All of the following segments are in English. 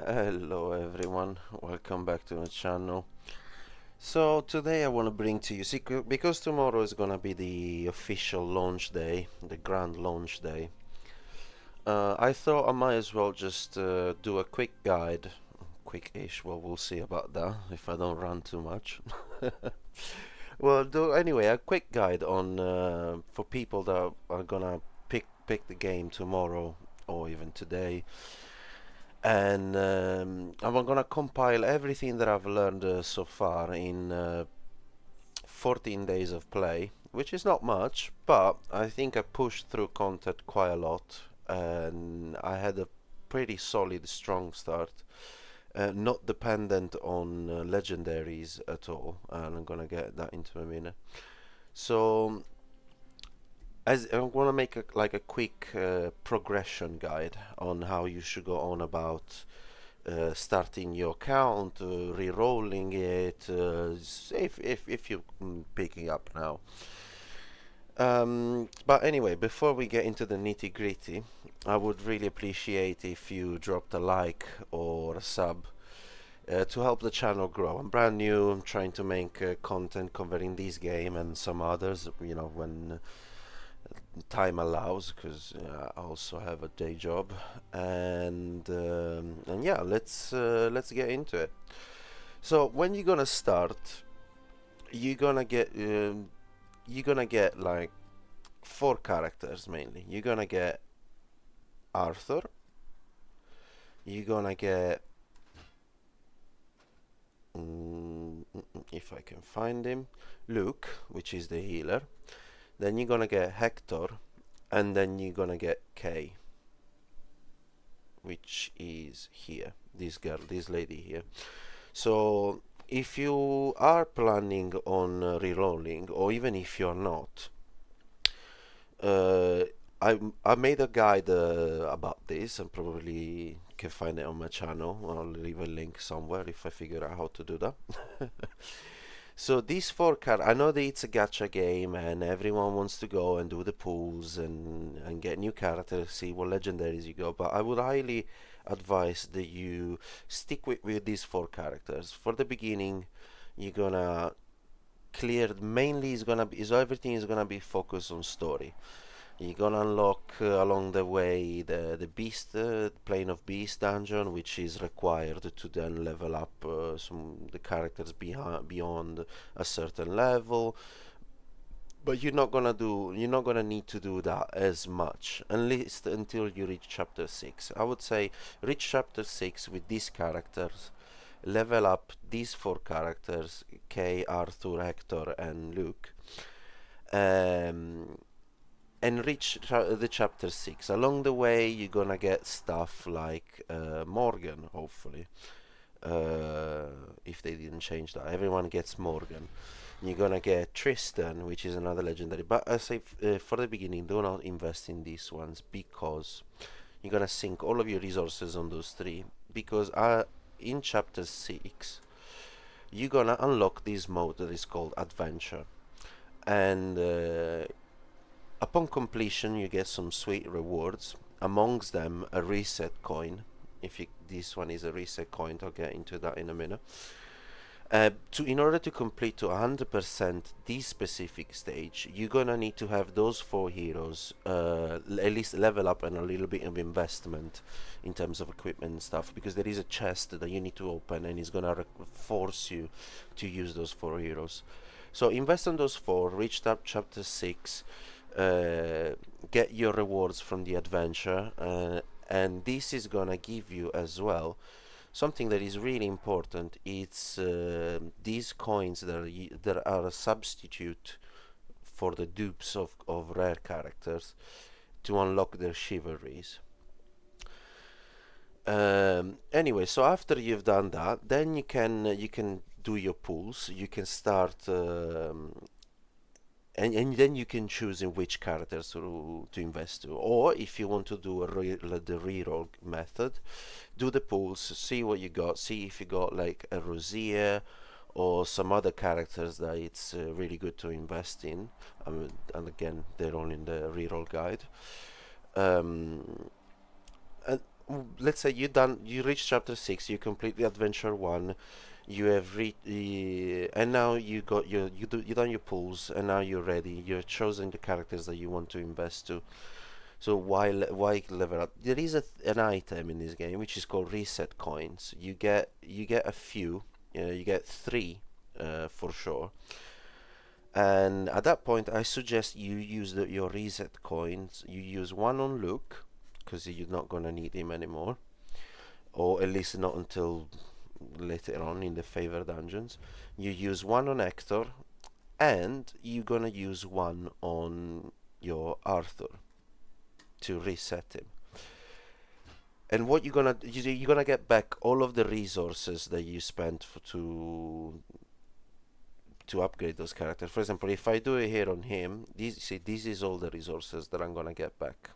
Hello everyone, welcome back to the channel. So today I want to bring to you, because tomorrow is gonna be the official launch day, the grand launch day. I thought I might as well just do a quick guide, quick-ish, well we'll see about that if I don't run too much. Well, anyway, a quick guide on for people that are gonna pick the game tomorrow or even today. And I'm gonna compile everything that I've learned so far in 14 days of play, which is not much, but I think I pushed through content quite a lot, and I had a pretty solid, strong start, not dependent on legendaries at all, and I'm gonna get that into a minute. So as I'm gonna make like a quick progression guide on how you should go on about starting your account, re-rolling it, if you're picking up now. But anyway, before we get into the nitty gritty, I would really appreciate if you dropped a like or a sub to help the channel grow. I'm brand new, I'm trying to make content covering this game and some others, when time allows, because I also have a day job, and yeah, let's get into it. So when you're gonna start, you're gonna get like four characters mainly. You're gonna get Arthur. You're gonna get if I can find him, Luke, which is the healer. Then you're gonna get Hector, and then you're gonna get Kay, which is here. This girl, this lady here. So if you are planning on re-rolling, or even if you're not, uh, I made a guide about this, and probably can find it on my channel. I'll leave a link somewhere if I figure out how to do that. So these four cards, I know that it's a gacha game and everyone wants to go and do the pools and get new characters, see what legendaries you go, but I would highly advise that you stick with these four characters. For the beginning, you're gonna clear, mainly everything is gonna be focused on story. You're gonna unlock along the way the beast, plane of beast dungeon, which is required to then level up the characters beyond a certain level. But you're not gonna need to do that as much, at least until you reach chapter 6. I would say reach chapter 6 with these characters, level up these four characters: Kay, Arthur, Hector, and Luke. Um, and reach the chapter 6. Along the way, you're gonna get stuff like Morgan, hopefully. Uh, if they didn't change that, everyone gets Morgan. You're gonna get Tristan, which is another legendary. But I say for the beginning, do not invest in these ones, because you're gonna sink all of your resources on those three. Because in chapter 6, you're gonna unlock this mode that is called Adventure. And upon completion, you get some sweet rewards. Amongst them, a reset coin. This one is a reset coin, I'll get into that in a minute. In order to complete to 100% this specific stage, you're gonna need to have those four heroes at least level up and a little bit of investment in terms of equipment and stuff, because there is a chest that you need to open and it's gonna force you to use those four heroes. So invest on those four, reach up chapter 6, get your rewards from the adventure, and this is gonna give you as well something that is really important. It's these coins that are a substitute for the dupes of rare characters to unlock their chivalries. Anyway, so after you've done that, then you can do your pools. You can start and then you can choose in which characters to invest to. Or if you want to do the reroll method, do the pools, see what you got, see if you got like a Rosier or some other characters that it's really good to invest in. And again, they're all in the reroll guide. And let's say you reach chapter 6, you complete the adventure 1, you have and now you done your pulls, and now you're ready. You're chosen the characters that you want to invest to. So why level up? There is an item in this game which is called reset coins. You get a few. You get 3 for sure. And at that point, I suggest you use your reset coins. You use one on Luke, because you're not gonna need him anymore, or at least not until later on in the favor dungeons. You use one on Hector, and you're gonna use one on your Arthur to reset him. And what you're gonna get back all of the resources that you spent to upgrade those characters. For example, if I do it here on him, this is all the resources that I'm gonna get back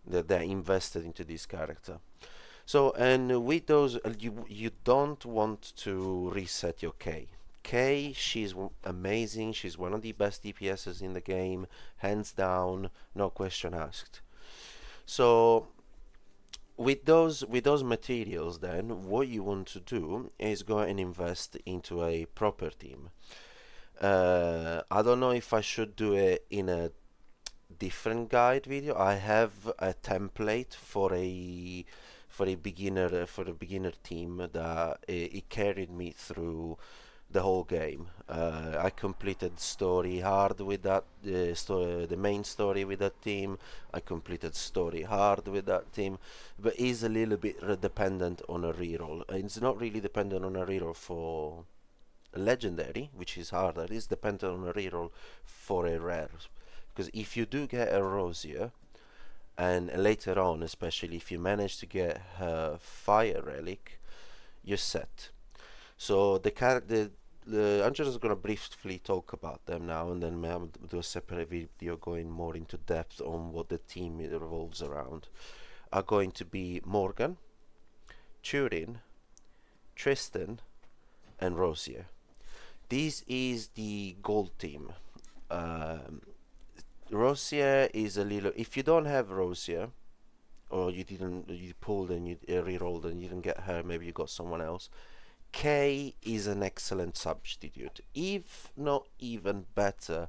that they're invested into this character. So, and with those, you don't want to reset your K. K, she's amazing. She's one of the best DPSs in the game, hands down, no question asked. So with those materials, then what you want to do is go and invest into a proper team. I don't know if I should do it in a different guide video. I have a template for a beginner team that it carried me through the whole game. I completed story hard with that the main story with that team. I completed story hard with that team, but is a little bit dependent on a reroll. It's not really dependent on a reroll for legendary, which is harder. It's dependent on a reroll for a rare, because if you do get a Rosier, and later on, especially if you manage to get her fire relic, you're set. So I'm just gonna briefly talk about them now, and then I'll do a separate video going more into depth on what the team revolves around. Are going to be Morgan, Turin, Tristan, and Rosier. This is the gold team. Rosier is a little. If you don't have Rosier, or you pulled and you re-rolled and you didn't get her, maybe you got someone else. K is an excellent substitute, if not even better,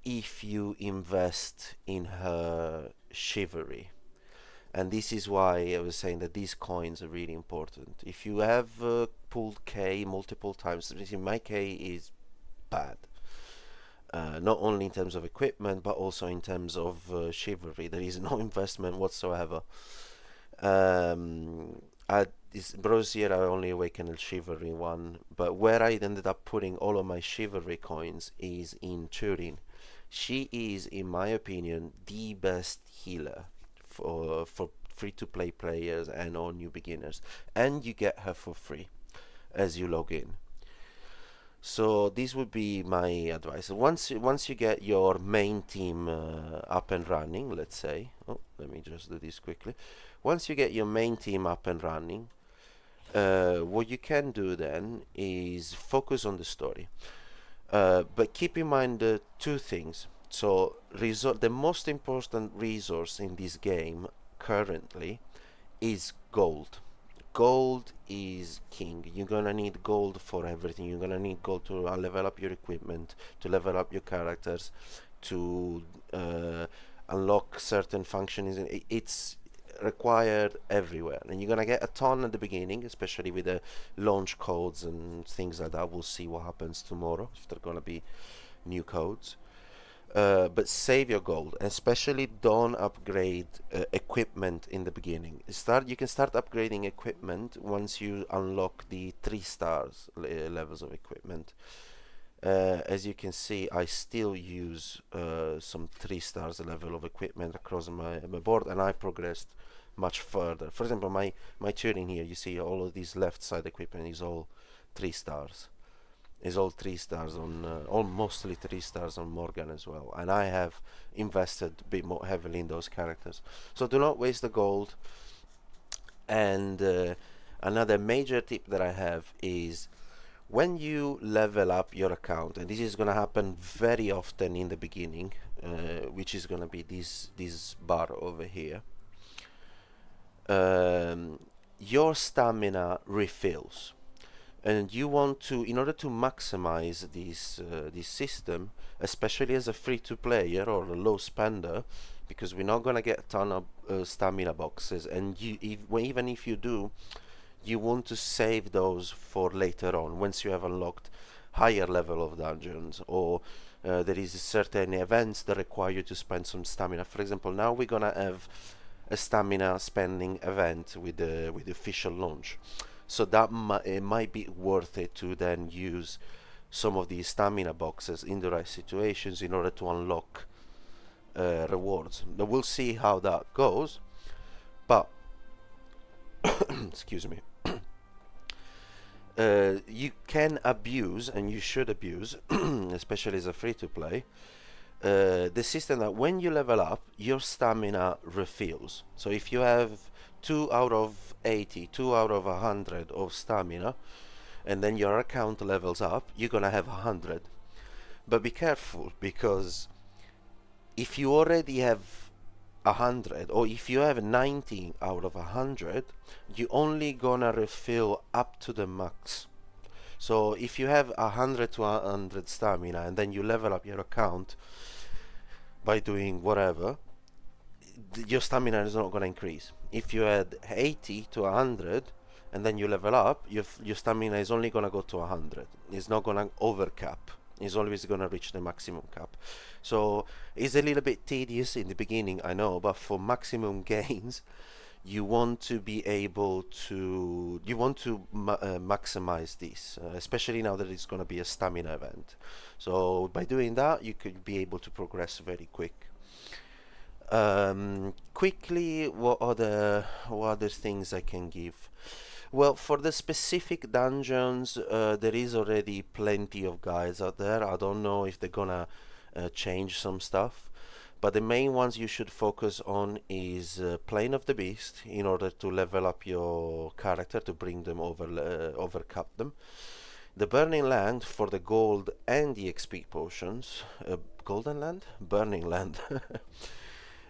if you invest in her chivalry. And this is why I was saying that these coins are really important. If you have pulled K multiple times, my K is bad. Not only in terms of equipment, but also in terms of chivalry. There is no investment whatsoever. This Brosier, I only awakened a chivalry one, but where I ended up putting all of my chivalry coins is in Turin. She is, in my opinion, the best healer for free-to-play players and all new beginners, and you get her for free as you log in. So this would be my advice. Once you get your main team up and running, let's say, let me just do this quickly. Once you get your main team up and running, what you can do then is focus on the story. But keep in mind 2 things. So the most important resource in this game currently is gold. Gold is king. You're gonna need gold for everything. You're gonna need gold to level up your equipment, to level up your characters, to unlock certain functions. It's required everywhere, and you're gonna get a ton at the beginning, especially with the launch codes and things like that. We'll see what happens tomorrow, if there are gonna be new codes. But save your gold, especially don't upgrade equipment in the beginning. You can start upgrading equipment once you unlock the 3 stars levels of equipment. As you can see, I still use some 3 stars level of equipment across my board, and I progressed much further. For example, my Turing here, you see all of these left side equipment is all 3 stars. Is all 3 stars on, mostly 3 stars on Morgan as well. And I have invested a bit more heavily in those characters. So do not waste the gold. And another major tip that I have is when you level up your account, and this is going to happen very often in the beginning, which is going to be this bar over here. um, your stamina refills, and you want to, in order to maximize this system, especially as a free-to-player or a low spender, because we're not gonna get a ton of stamina boxes, and even if you do, you want to save those for later on once you have unlocked higher level of dungeons, or there is certain events that require you to spend some stamina. For example, now we're gonna have a stamina spending event with the official launch, so that it might be worth it to then use some of these stamina boxes in the right situations in order to unlock rewards. But we'll see how that goes. But excuse me. You can abuse, and you should abuse, especially as a free-to-play, the system that when you level up, your stamina refills. So if you have 2 out of 80, 2 out of 100 of stamina, and then your account levels up, you're gonna have 100. But be careful, because if you already have 100, or if you have 90 out of 100, you only gonna refill up to the max. So if you have 100 to 100 stamina and then you level up your account by doing whatever, your stamina is not gonna increase. If you had 80 to 100 and then you level up, your stamina is only gonna go to 100. It's not gonna overcap. It's always gonna reach the maximum cap. So it's a little bit tedious in the beginning, I know, but for maximum gains, you want to be able to maximize this, especially now that it's going to be a stamina event. So by doing that, you could be able to progress very quick. Quickly, what other things I can give? Well, for the specific dungeons, there is already plenty of guides out there. I don't know if they're gonna change some stuff, but the main ones you should focus on is Plane of the Beast, in order to level up your character, to bring them overcap them. The Burning Land for the gold and the XP potions. Golden Land? Burning Land.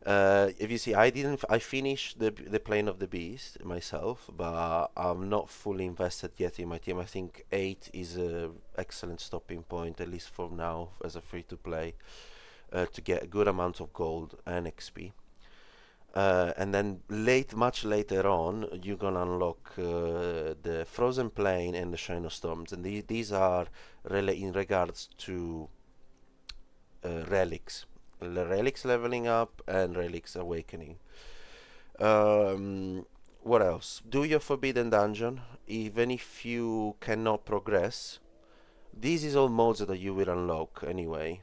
If you see, I finished the Plane of the Beast myself, but I'm not fully invested yet in my team. I think 8 is a excellent stopping point, at least for now, as a free-to-play, to get a good amount of gold and XP. And then much later on, you're gonna unlock the Frozen Plain and the Shrine of Storms, and these are in regards to relics. Relics leveling up and relics awakening. What else? Do your forbidden dungeon, even if you cannot progress. This is all modes that you will unlock anyway,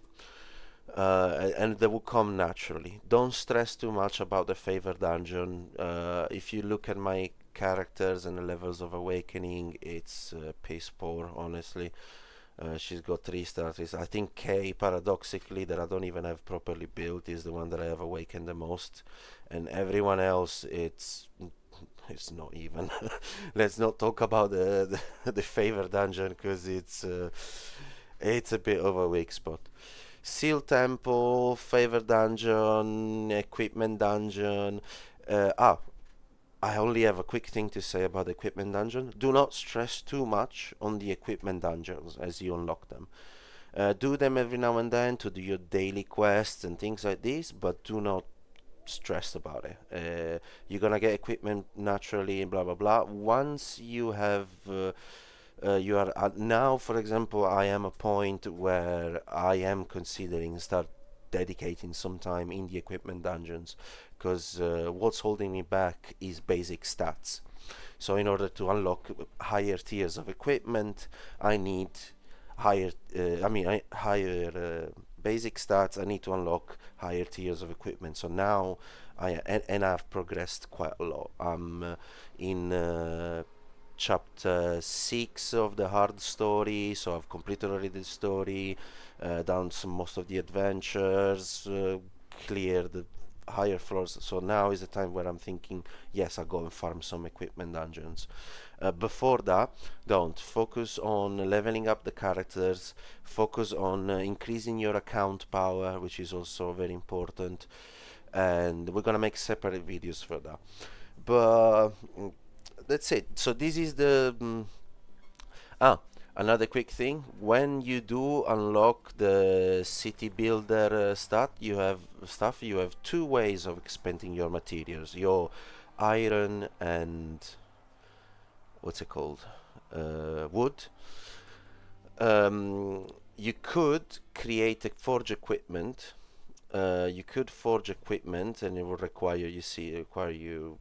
and they will come naturally. Don't stress too much about the favored dungeon. If you look at my characters and the levels of awakening, it's piss poor, honestly. She's got 3 stars. I think K, paradoxically, that I don't even have properly built, is the one that I have awakened the most, and everyone else, it's not even. Let's not talk about the favorite dungeon, because it's a bit of a weak spot. Seal Temple, favorite dungeon, equipment dungeon. I only have a quick thing to say about the equipment dungeon. Do not stress too much on the equipment dungeons as you unlock them. Do them every now and then to do your daily quests and things like this, but do not stress about it. You're gonna get equipment naturally and blah blah blah. Once you have you are now, for example, I am a point where I am considering start dedicating some time in the equipment dungeons, because what's holding me back is basic stats. So in order to unlock higher tiers of equipment, I need higher basic stats. I need to unlock higher tiers of equipment. So now I've progressed quite a lot. I'm in chapter 6 of the hard story, so I've completed already the story, done most of the adventures, cleared the higher floors. So now is the time where I'm thinking, yes, I'll go and farm some equipment dungeons. Before that, don't focus on leveling up the characters, focus on increasing your account power, which is also very important, and we're gonna make separate videos for that. but that's it. So this is the ah another quick thing. When you do unlock the city builder stuff, you have two ways of expanding your materials: your iron and what's it called, wood. You could create a forge equipment. You could forge equipment, and it will require you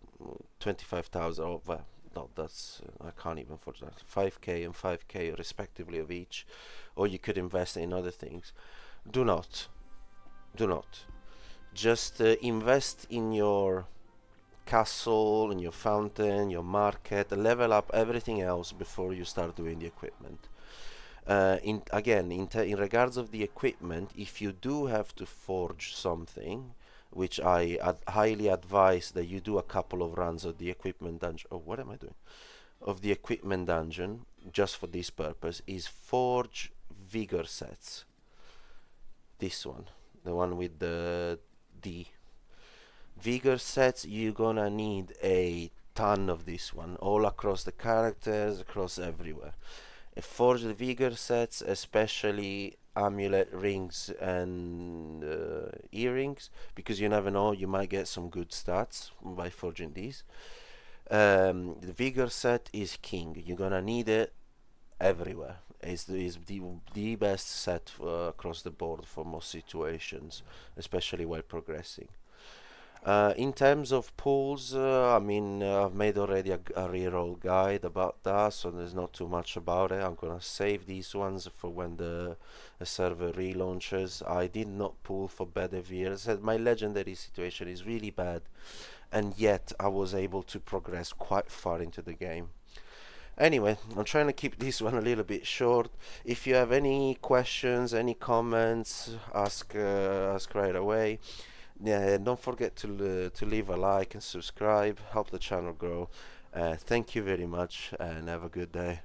25,000. Oh, well, no, that's I can't even forge that. 5k and 5k respectively of each, or you could invest in other things. Do not, do not. Just invest in your castle, in your fountain, your market. Level up everything else before you start doing the equipment. In regards of the equipment, if you do have to forge something, which I highly advise that you do a couple of runs of the equipment dungeon. Oh, what am I doing? Of the equipment dungeon, just for this purpose, is forge vigor sets. This one, the one with the D. Vigor sets, you're gonna need a ton of this one, all across the characters, across everywhere. Forged vigor sets, especially amulet rings and earrings, because you never know, you might get some good stats by forging these. The vigor set is king. You're gonna need it everywhere. It's the best set across the board for most situations, especially while progressing. In terms of pools, I mean, I've made already a reroll guide about that, so there's not too much about it. I'm gonna save these ones for when the server relaunches. I did not pool for Bedivere. I said my legendary situation is really bad, and yet I was able to progress quite far into the game. Anyway, I'm trying to keep this one a little bit short. If you have any questions, any comments, ask right away. Yeah, don't forget to leave a like and subscribe, help the channel grow. Thank you very much, and have a good day.